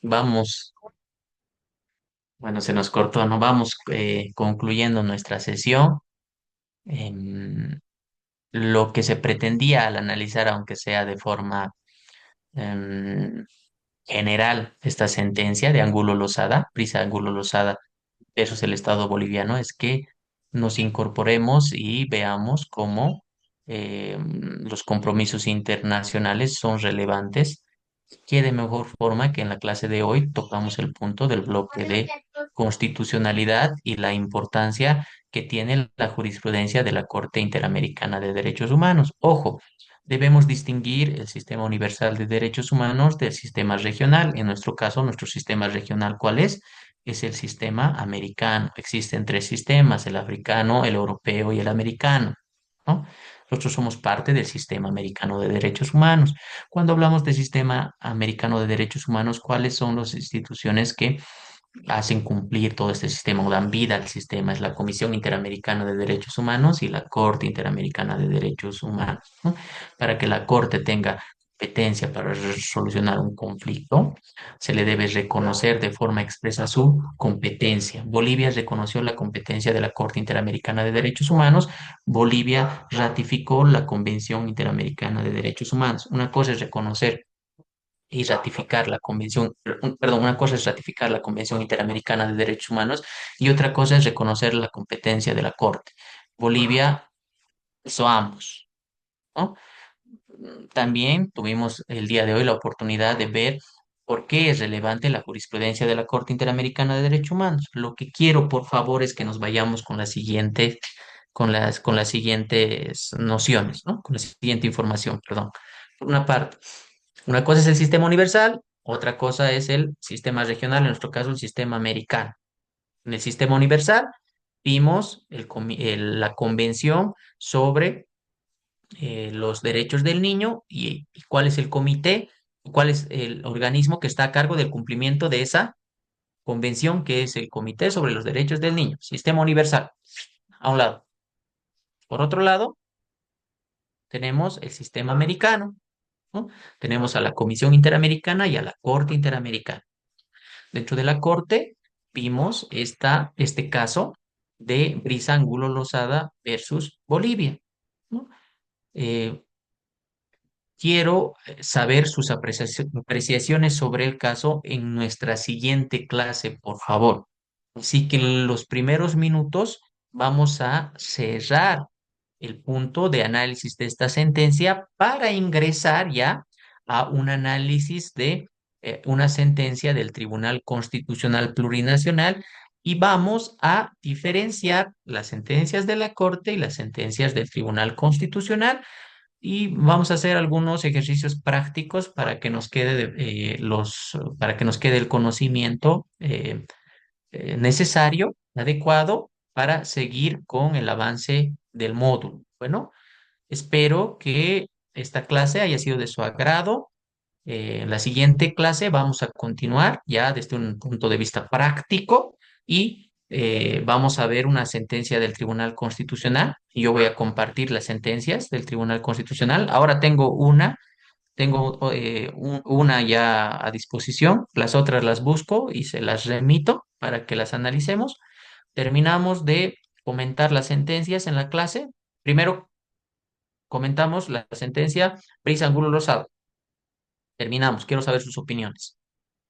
Vamos, bueno, se nos cortó, ¿no? Vamos concluyendo nuestra sesión. Em, lo que se pretendía al analizar, aunque sea de forma em, general, esta sentencia de Angulo Lozada, Prisa Angulo Lozada versus el Estado boliviano, es que nos incorporemos y veamos cómo los compromisos internacionales son relevantes. Qué de mejor forma que en la clase de hoy tocamos el punto del bloque de constitucionalidad y la importancia que tiene la jurisprudencia de la Corte Interamericana de Derechos Humanos. Ojo, debemos distinguir el sistema universal de derechos humanos del sistema regional. En nuestro caso, nuestro sistema regional, ¿cuál es? Es el sistema americano. Existen tres sistemas, el africano, el europeo y el americano, ¿no? Nosotros somos parte del sistema americano de derechos humanos. Cuando hablamos del sistema americano de derechos humanos, ¿cuáles son las instituciones que hacen cumplir todo este sistema o dan vida al sistema? Es la Comisión Interamericana de Derechos Humanos y la Corte Interamericana de Derechos Humanos, ¿no? Para que la Corte tenga competencia para solucionar un conflicto, se le debe reconocer de forma expresa su competencia. Bolivia reconoció la competencia de la Corte Interamericana de Derechos Humanos. Bolivia ratificó la Convención Interamericana de Derechos Humanos. Una cosa es reconocer y ratificar la convención, perdón, una cosa es ratificar la Convención Interamericana de Derechos Humanos y otra cosa es reconocer la competencia de la Corte. Bolivia hizo ambos, ¿no? También tuvimos el día de hoy la oportunidad de ver por qué es relevante la jurisprudencia de la Corte Interamericana de Derechos Humanos. Lo que quiero, por favor, es que nos vayamos con la siguiente, con las siguientes nociones, ¿no? Con la siguiente información, perdón. Por una parte, una cosa es el sistema universal, otra cosa es el sistema regional, en nuestro caso el sistema americano. En el sistema universal vimos la convención sobre los derechos del niño y cuál es el comité, cuál es el organismo que está a cargo del cumplimiento de esa convención, que es el Comité sobre los Derechos del Niño, sistema universal, a un lado. Por otro lado, tenemos el sistema americano, ¿no? Tenemos a la Comisión Interamericana y a la Corte Interamericana. Dentro de la Corte vimos este caso de Brisa Angulo Lozada versus Bolivia, ¿no? Eh, Quiero saber sus apreciaciones sobre el caso en nuestra siguiente clase, por favor. Así que en los primeros minutos vamos a cerrar el punto de análisis de esta sentencia para ingresar ya a un análisis de una sentencia del Tribunal Constitucional Plurinacional y vamos a diferenciar las sentencias de la Corte y las sentencias del Tribunal Constitucional y vamos a hacer algunos ejercicios prácticos para que nos quede para que nos quede el conocimiento necesario, adecuado para seguir con el avance del módulo. Bueno, espero que esta clase haya sido de su agrado. En la siguiente clase vamos a continuar ya desde un punto de vista práctico y vamos a ver una sentencia del Tribunal Constitucional. Yo voy a compartir las sentencias del Tribunal Constitucional. Ahora tengo una ya a disposición, las otras las busco y se las remito para que las analicemos. Terminamos de comentar las sentencias en la clase. Primero comentamos la sentencia Prisa Angulo Rosado. Terminamos, quiero saber sus opiniones.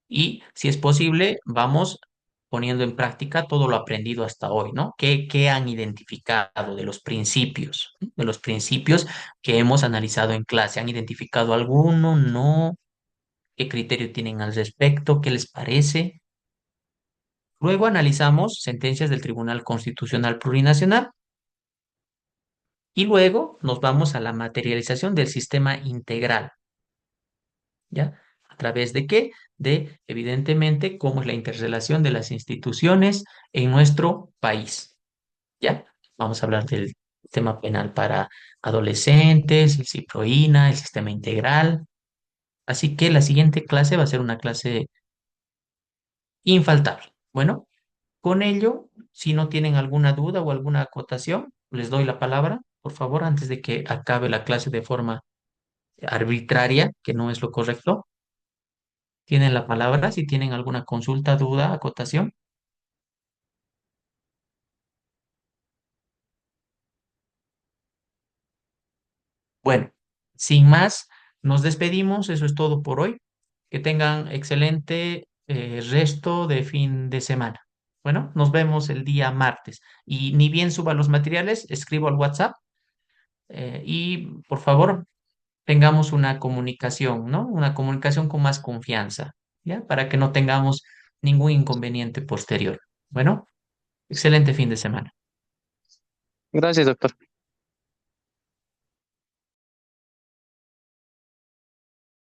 Y si es posible, vamos poniendo en práctica todo lo aprendido hasta hoy, ¿no? ¿Qué han identificado de los principios que hemos analizado en clase? ¿Han identificado alguno? ¿No? ¿Qué criterio tienen al respecto? ¿Qué les parece? Luego analizamos sentencias del Tribunal Constitucional Plurinacional y luego nos vamos a la materialización del sistema integral, ¿ya? ¿A través de qué? De, evidentemente, cómo es la interrelación de las instituciones en nuestro país, ¿ya? Vamos a hablar del sistema penal para adolescentes, el CIPROINA, el sistema integral. Así que la siguiente clase va a ser una clase infaltable. Bueno, con ello, si no tienen alguna duda o alguna acotación, les doy la palabra, por favor, antes de que acabe la clase de forma arbitraria, que no es lo correcto. Tienen la palabra si tienen alguna consulta, duda, acotación. Bueno, sin más, nos despedimos. Eso es todo por hoy. Que tengan excelente resto de fin de semana. Bueno, nos vemos el día martes. Y ni bien suba los materiales, escribo al WhatsApp y por favor tengamos una comunicación, ¿no? Una comunicación con más confianza, ¿ya? Para que no tengamos ningún inconveniente posterior. Bueno, excelente fin de semana. Gracias, doctor.